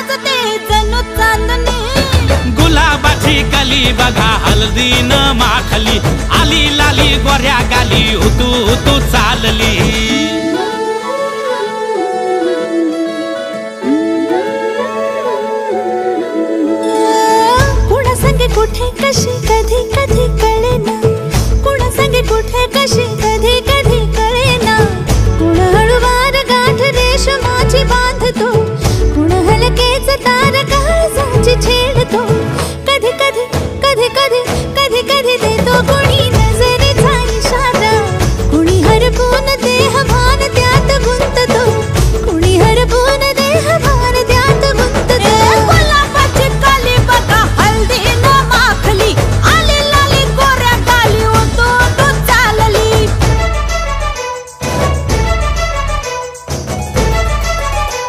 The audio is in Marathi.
लाजते जणू चांदणी। गुलाबाची कली बघा हळदीन माखली, आली लाली गोऱ्या गाली हुतू हुतू चालली। कुणा संगे कुठे कशी कधी कधी